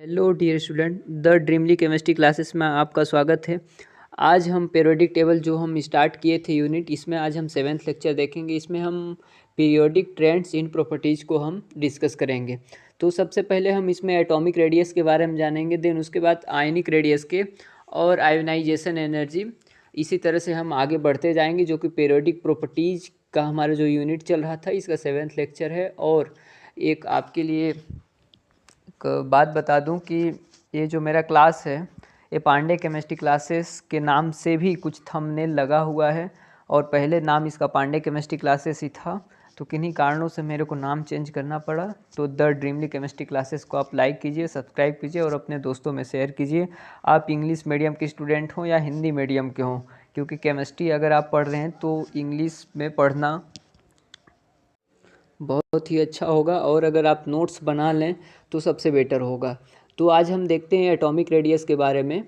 Hello dear student, the Dreamly chemistry classes में आपका स्वागत है। आज हम पीरियोडिक टेबल जो हम स्टार्ट किए थे यूनिट, इसमें आज हम 7th लेक्चर देखेंगे। इसमें हम पीरियोडिक ट्रेंड्स इन प्रॉपर्टीज़ को हम डिस्कस करेंगे। तो सबसे पहले हम इसमें एटॉमिक रेडियस के बारे में जानेंगे, देन उसके बाद आयनिक रेडियस के और आयोनाइजेशन एनर्जी। इसी तरह से हम आगे बढ़ते जाएंगे, जो कि पीरियोडिक प्रॉपर्टीज़ का हमारा जो यूनिट चल रहा था, इसका 7th लेक्चर है। और एक आपके लिए बात बता दूं कि ये जो मेरा क्लास है, ये पांडे केमिस्ट्री क्लासेस के नाम से भी कुछ थंबनेल लगा हुआ है, और पहले नाम इसका पांडे केमिस्ट्री क्लासेस ही था, तो किन्हीं कारणों से मेरे को नाम चेंज करना पड़ा। तो द ड्रीमली केमिस्ट्री क्लासेस को आप लाइक कीजिए, सब्सक्राइब कीजिए और अपने दोस्तों में शेयर कीजिए। आप इंग्लिश मीडियम के स्टूडेंट हों या हिंदी मीडियम के हों, क्योंकि केमिस्ट्री अगर आप पढ़ रहे हैं तो इंग्लिश में पढ़ना बहुत ही अच्छा होगा, और अगर आप नोट्स बना लें तो सबसे बेटर होगा। तो आज हम देखते हैं एटॉमिक रेडियस के बारे में।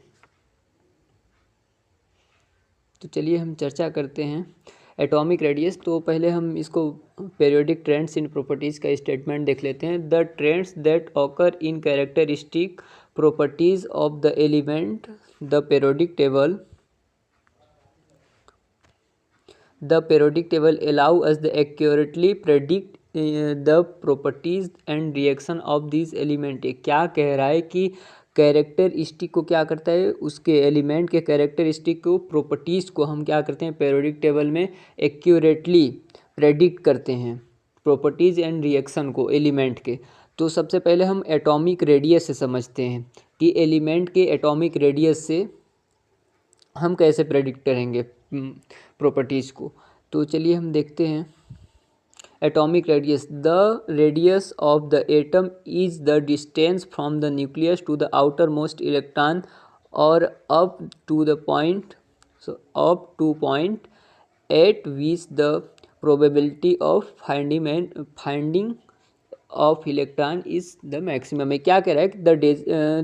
तो चलिए हम चर्चा करते हैं एटॉमिक रेडियस। तो पहले हम इसको पीरियोडिक ट्रेंड्स इन प्रॉपर्टीज़ का स्टेटमेंट देख लेते हैं। The trends that occur in characteristic properties of the element the periodic table allow us to accurately predict the properties and reaction of these element। क्या कह रहा है कि कैरेक्टरिस्टिक को क्या करता है, उसके एलिमेंट के कैरेक्टरिस्टिक को, प्रॉपर्टीज़ को हम क्या करते हैं पीरियोडिक टेबल में एक्यूरेटली प्रेडिक्ट करते हैं, प्रॉपर्टीज़ एंड रिएक्शन को एलिमेंट के। तो सबसे पहले हम एटॉमिक रेडियस से समझते हैं कि एलिमेंट के एटॉमिक रेडियस से हम कैसे प्रेडिक्ट करेंगे प्रॉपर्टीज़ को। तो चलिए हम देखते हैं atomic radius. The radius of the atom is the distance from the nucleus to the outer most electron और up to point at which the probability of finding of electron is the maximum. है क्या कह रहा है कि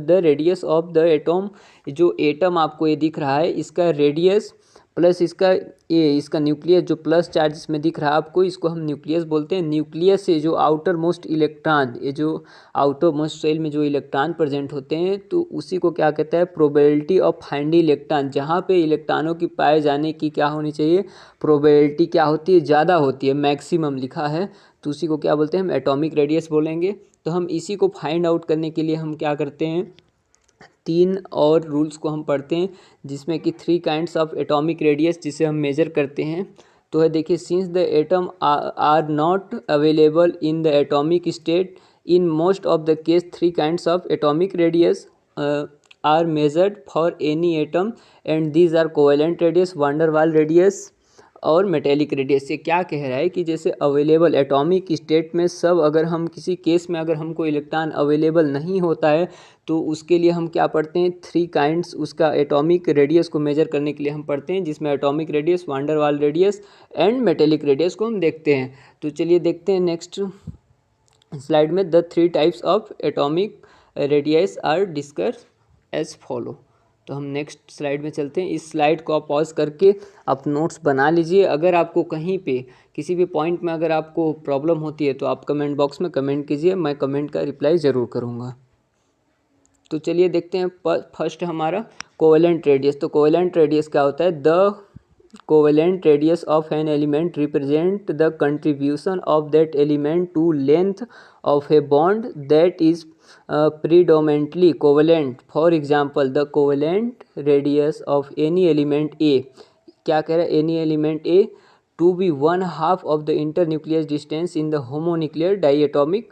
the radius of the atom, जो atom आपको ये दिख रहा है, इसका रेडियस प्लस इसका न्यूक्लियस जो प्लस चार्ज इसमें दिख रहा है आपको, इसको हम न्यूक्लियस बोलते हैं। न्यूक्लियस से जो आउटर मोस्ट इलेक्ट्रॉन, ये जो आउटर मोस्ट सेल में जो इलेक्ट्रॉन प्रेजेंट होते हैं, तो उसी को क्या कहता है प्रोबेबिलिटी ऑफ फाइंडिंग इलेक्ट्रॉन। जहाँ पे इलेक्ट्रॉनों की पाए जाने की क्या होनी चाहिए, प्रोबेबिलिटी क्या होती है, ज़्यादा होती है, मैक्सिमम लिखा है, तो उसी को क्या बोलते हैं हम एटॉमिक रेडियस बोलेंगे। तो हम इसी को फाइंड आउट करने के लिए हम क्या करते हैं, 3 और रूल्स को हम पढ़ते हैं, जिसमें कि 3 काइंड्स ऑफ एटॉमिक रेडियस जिसे हम मेजर करते हैं। तो है देखिए, since the atom are not available in the atomic state in most of the case 3 kinds of atomic radius are measured for any atom and these are covalent radius, van der वाल radius और metallic radius. से क्या कह रहा है कि जैसे available atomic state में सब, अगर हम किसी केस में अगर हमको इलेक्ट्रॉन अवेलेबल नहीं होता है, तो उसके लिए हम क्या पढ़ते हैं 3 काइंड्स उसका एटॉमिक रेडियस को मेजर करने के लिए हम पढ़ते हैं, जिसमें एटॉमिक रेडियस, वांडर वाल रेडियस एंड मेटेलिक रेडियस को हम देखते हैं। तो चलिए देखते हैं नेक्स्ट स्लाइड में। The 3 types of atomic radius are discuss as follow. तो हम नेक्स्ट स्लाइड में चलते हैं। इस स्लाइड को आप पॉज करके आप नोट्स बना लीजिए। अगर आपको कहीं पे किसी भी पॉइंट में अगर आपको प्रॉब्लम होती है तो आप कमेंट बॉक्स में कमेंट कीजिए, मैं कमेंट का रिप्लाई ज़रूर करूँगा। तो चलिए देखते हैं फर्स्ट हमारा कोवेलेंट रेडियस। तो कोवेलेंट रेडियस क्या होता है, the covalent radius of an element represent the contribution of that element to length of a bond that is predominantly covalent। For example, the covalent radius of any element A, क्या कह रहा है, any element A to be 1/2 of the internuclear distance in the homonuclear diatomic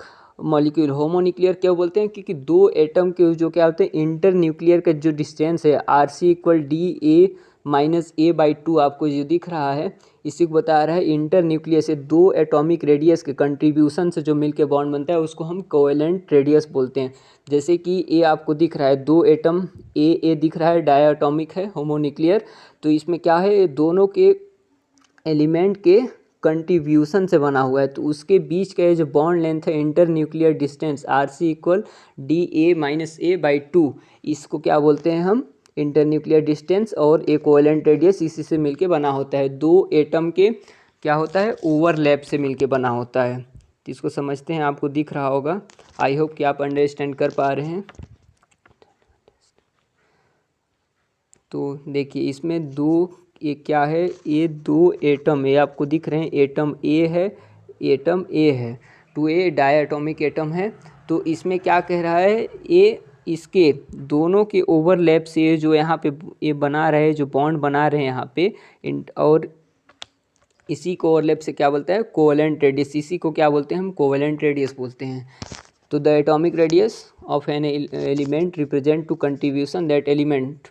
molecule. Homonuclear क्या बोलते हैं, क्योंकि 2 atom के जो क्या होते हैं इंटर न्यूक्लियर का जो डिस्टेंस है RC = DA-A/2 आपको जो दिख रहा है, इसी को बता रहा है इंटर न्यूक्लियस से 2 एटॉमिक रेडियस के कंट्रीब्यूशन से जो मिलके बॉन्ड बनता है उसको हम कोवेलेंट रेडियस बोलते हैं। जैसे कि ए आपको दिख रहा है, 2 एटम ए दिख रहा है, डायटॉमिक है, होमोन्यूक्लियर। तो इसमें क्या है, दोनों के एलिमेंट के कंट्रीब्यूशन से बना हुआ है, तो उसके बीच का जो बॉन्ड लेंथ है inter nuclear distance RC = DA-A/2, इसको क्या बोलते हैं हम इंटर न्यूक्लियर डिस्टेंस, और एक कोवेलेंट रेडियस इसी से मिलके बना होता है। 2 एटम के क्या होता है ओवरलैप से मिलके बना होता है। तो इसको समझते हैं, आपको दिख रहा होगा। आई होप कि आप अंडरस्टैंड कर पा रहे हैं। तो देखिए इसमें दो, ये क्या है, ये दो एटम, ये आपको दिख रहे हैं, एटम ए है, एटम ए है, तो ये डायटोमिक एटम है। तो इसमें क्या कह रहा है, ये इसके दोनों के ओवरलैप से जो यहाँ पे ये बना रहे, जो बॉन्ड बना रहे हैं यहाँ पे, और इसी को ओवरलैप से क्या बोलते हैं, कोवेलेंट रेडियस, इसी को क्या बोलते हैं हम, कोवेलेंट रेडियस बोलते हैं। तो the atomic radius of an element represent to contribution that element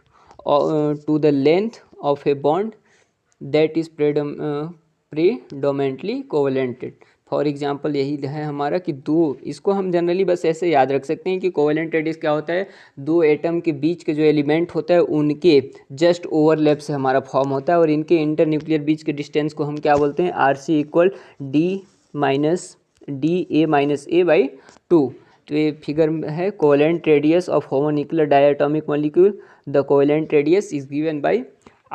to the length of a bond that is predominantly covalent। For example यही है हमारा कि दो, इसको हम जनरली बस ऐसे याद रख सकते हैं कि कोवेलेंट रेडियस क्या होता है, दो एटम के बीच के जो एलिमेंट होता है उनके जस्ट ओवरलैप से हमारा फॉर्म होता है, और इनके इंटरन्यूक्लियर बीच के डिस्टेंस को हम क्या बोलते हैं, आर सी इक्वल D-A-2। तो ये फिगर है covalent radius of homonuclear diatomic molecule. The covalent radius is given bye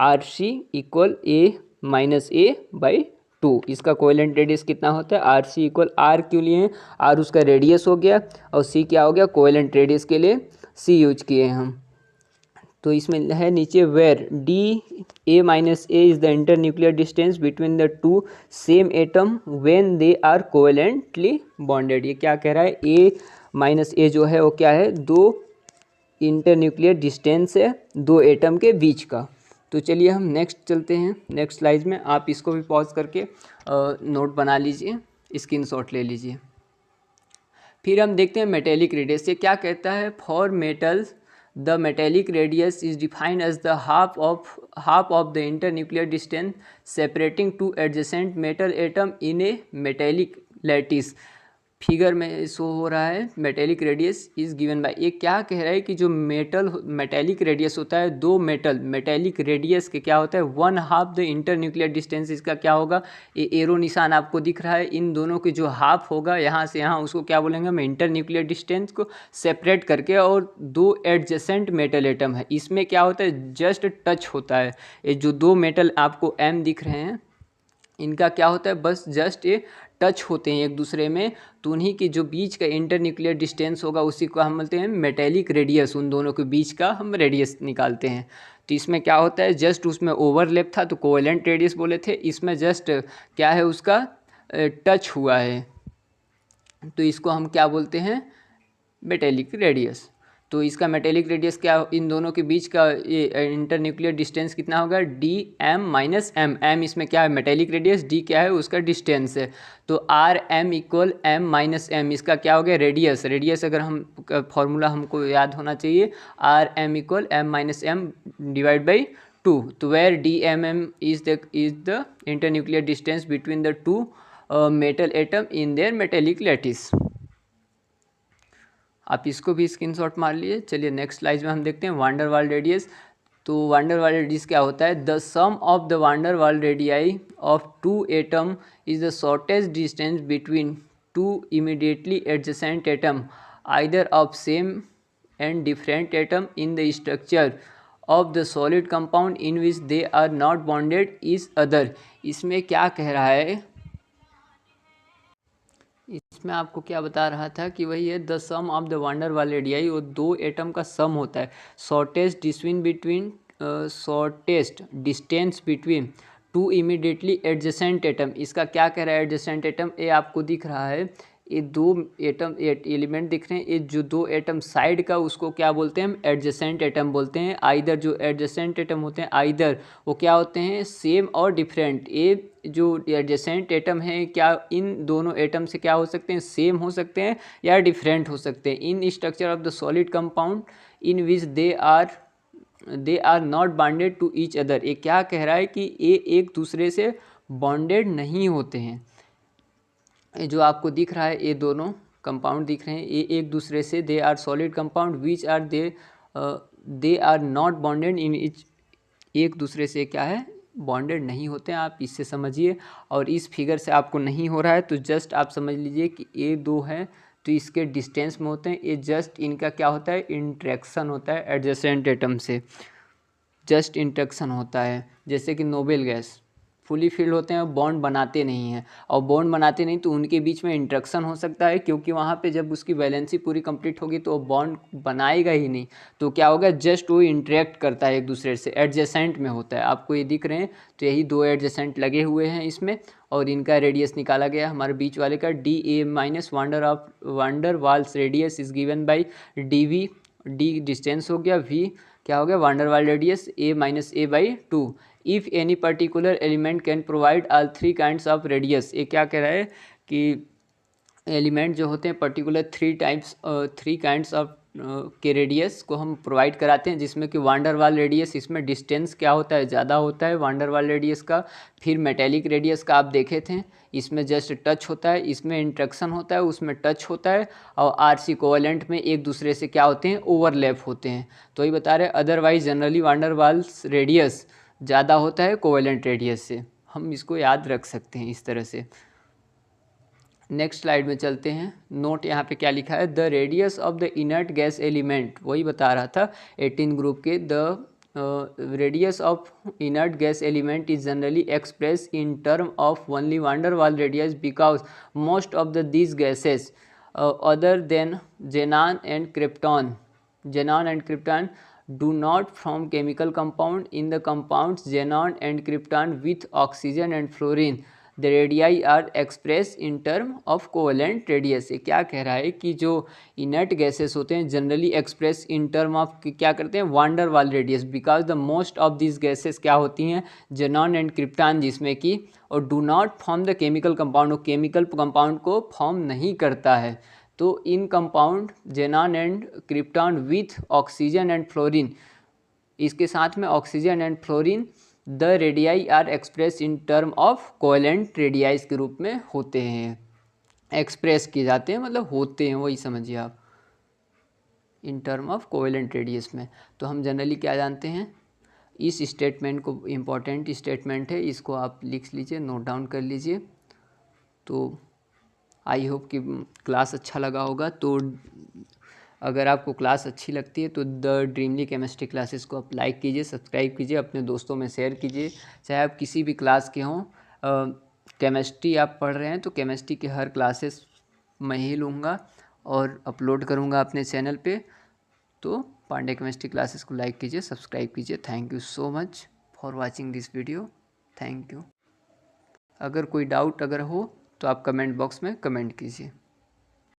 RC equal A-A/2। इसका कोवेलेंट रेडियस कितना होता है, RC इक्वल, R क्यों लिए हैं, R उसका रेडियस हो गया, और C क्या हो गया, कोवेलेंट रेडियस के लिए C यूज किए हैं हम। तो इसमें है नीचे where DA-A is the internuclear distance between the two same atom when they are covalently bonded. ये क्या कह रहा है, A- जो है वो क्या है, दो इंटरन्यूक्लियर डिस्टेंस है दो एटम के बीच का। तो चलिए हम नेक्स्ट चलते हैं, नेक्स्ट स्लाइड में। आप इसको भी पॉज करके नोट बना लीजिए, स्क्रीनशॉट ले लीजिए। फिर हम देखते हैं मेटेलिक रेडियस। ये क्या कहता है, for metals the metallic radius is defined as the half of the internuclear distance separating two adjacent metal atom in a metallic lattice. Figure में शो हो रहा है metallic radius is given by, ये क्या कह रहा है कि जो मेटेलिक रेडियस होता है, दो मेटेलिक रेडियस के क्या होता है, 1/2 द इंटरन्यूक्लियर डिस्टेंस। इसका क्या होगा, ये एरो निशान आपको दिख रहा है, इन दोनों की जो हाफ होगा यहाँ से यहाँ, उसको क्या बोलेंगे हम, इंटरन्यूक्लियर डिस्टेंस को सेपरेट करके, और दो एडजेसेंट मेटल एटम है, इसमें क्या होता है, जस्ट टच होता है। ये जो दो मेटल आपको M दिख रहे हैं, इनका क्या होता है, बस जस्ट ये टच होते हैं एक दूसरे में, तो उन्हीं के जो बीच का इंटरन्यूक्लियर डिस्टेंस होगा उसी को हम बोलते हैं मेटेलिक रेडियस, उन दोनों के बीच का हम रेडियस निकालते हैं। तो इसमें क्या होता है, जस्ट उसमें ओवरलैप था तो कोवेलेंट रेडियस बोले थे, इसमें जस्ट क्या है, उसका टच हुआ है, तो इसको हम क्या बोलते हैं, मेटेलिक रेडियस। तो इसका मेटेलिक रेडियस क्या, इन दोनों के बीच का ये इंटरन्यूक्लियर डिस्टेंस कितना होगा, DM-M। M इसमें क्या है, मेटेलिक रेडियस, D क्या है, उसका डिस्टेंस है। तो RM इक्वल M-M, इसका क्या हो गया, रेडियस अगर हम फॉर्मूला हमको याद होना चाहिए, RM equal M-M divide by 2। तो where DMM is the internuclear distance between the two metal atom in their metallic lattice. आप इसको भी स्क्रीनशॉट मार लिए। चलिए नेक्स्ट स्लाइड में हम देखते हैं वांडर वाल रेडियस। तो वांडर वाल रेडियस क्या होता है, the sum of the van der वाल radii of two atom is the shortest distance between two immediately adjacent atom either of same and different atom in the structure of the solid compound in which they are not bonded is other. इसमें क्या कह रहा है, इसमें आपको क्या बता रहा था कि वही है, the sum of the van der वाल रेडियाई, वो दो एटम का सम होता है, shortest distance between two immediately adjacent atom. इसका क्या कह रहा है, एडजेसेंट एटम, ये आपको दिख रहा है, ये दो एटम एलिमेंट दिख रहे हैं, ये जो दो एटम साइड का, उसको क्या बोलते हैं हम, एडजेसेंट एटम बोलते हैं। आइदर जो एडजेसेंट एटम होते हैं, आइदर वो क्या होते हैं, सेम और डिफरेंट। ये जो एडजेसेंट एटम है, क्या इन दोनों एटम से क्या हो सकते हैं, सेम हो सकते हैं या डिफरेंट हो सकते हैं, in structure of the solid compound in which they are not bonded to each other. ये क्या कह रहा है कि ये एक दूसरे से बॉन्डेड नहीं होते हैं। ये जो आपको दिख रहा है, ये दोनों कंपाउंड दिख रहे हैं, ये एक दूसरे से, they are solid compound which are they are not bonded in each, एक दूसरे से क्या है, बॉन्डेड नहीं होते हैं। आप इससे समझिए, और इस फिगर से आपको नहीं हो रहा है तो जस्ट आप समझ लीजिए कि ये दो हैं तो इसके डिस्टेंस में होते हैं, ये जस्ट इनका क्या होता है, इंट्रैक्शन होता है एडजेसेंट एटम से, जस्ट इंट्रैक्शन होता है, जैसे कि नोबेल गैस। फुली फिल्ड होते हैं बॉन्ड बनाते नहीं हैं, और बॉन्ड बनाते नहीं तो उनके बीच में इंट्रैक्शन हो सकता है, क्योंकि वहाँ पे जब उसकी वैलेंसी पूरी कंप्लीट होगी तो वो बॉन्ड बनाएगा ही नहीं। तो क्या होगा, जस्ट वो इंटरेक्ट करता है एक दूसरे से, एडजेसेंट में होता है। आपको ये दिख रहे हैं, तो यही दो एडजेसेंट लगे हुए हैं इसमें, और इनका रेडियस निकाला गया हमारे बीच वाले का D A minus van der Waals radius is given by D V, D distance हो गया, वी क्या हो गया वांडर वाल radius, A minus A by 2। If any particular element can provide all three kinds of radius, ये क्या कह रहा है कि एलिमेंट जो होते हैं पर्टिकुलर थ्री काइंड्स ऑफ के रेडियस को हम प्रोवाइड कराते हैं, जिसमें कि वांडर वाल रेडियस, इसमें डिस्टेंस क्या होता है, ज़्यादा होता है वांडर वाल रेडियस का। फिर मेटेलिक रेडियस का आप देखे थे, इसमें जस्ट टच होता है, इसमें इंट्रैक्शन होता है, उसमें टच होता है, और आरसी कोवेलेंट में एक दूसरे से क्या होते हैं, ओवरलैप होते हैं। तो ये बता रहे otherwise generally van der Waals radius ज़्यादा होता है कोवेलेंट रेडियस से। हम इसको याद रख सकते हैं इस तरह से। नेक्स्ट स्लाइड में चलते हैं। नोट यहाँ पे क्या लिखा है, the radius of the inert gas element, वही बता रहा था 18 ग्रुप के, the radius of inert gas element is generally express in term of only van der वाल radius because most of the these gases other than xenon and krypton do not form chemical compound. In the compounds xenon and krypton with oxygen and fluorine, the radii are expressed in term of covalent radius। ये क्या कह रहा है कि जो inert gases होते हैं generally express in term of क्या करते हैं, वांडर वाल radius, because the most of this gases क्या होती हैं, जेनॉन एंड क्रिप्टॉन, जिसमें कि और do not form the chemical compound, वो केमिकल कंपाउंड को फॉर्म नहीं करता है। तो in compound xenon and krypton with oxygen and fluorine, इसके साथ में oxygen and fluorine, the radii are express in term of covalent radii के रूप में होते हैं, एक्सप्रेस किए जाते हैं, मतलब होते हैं, वही समझिए आप, इन टर्म ऑफ कोवेलेंट रेडियस में। तो हम जनरली क्या जानते हैं, इस स्टेटमेंट को, इम्पॉर्टेंट स्टेटमेंट है, इसको आप लिख लीजिए, नोट डाउन कर लीजिए। तो आई होप कि क्लास अच्छा लगा होगा। तो अगर आपको क्लास अच्छी लगती है तो द ड्रीमली केमिस्ट्री क्लासेस को आप लाइक कीजिए, सब्सक्राइब कीजिए, अपने दोस्तों में शेयर कीजिए। चाहे आप किसी भी क्लास के हों, केमिस्ट्री आप पढ़ रहे हैं तो केमिस्ट्री के हर क्लासेस मैं ही लूँगा और अपलोड करूँगा अपने चैनल पे। तो पांडे केमिस्ट्री क्लासेस को लाइक कीजिए, सब्सक्राइब कीजिए। Thank you so much for watching this video. Thank you. अगर कोई डाउट अगर हो तो आप कमेंट बॉक्स में कमेंट कीजिए।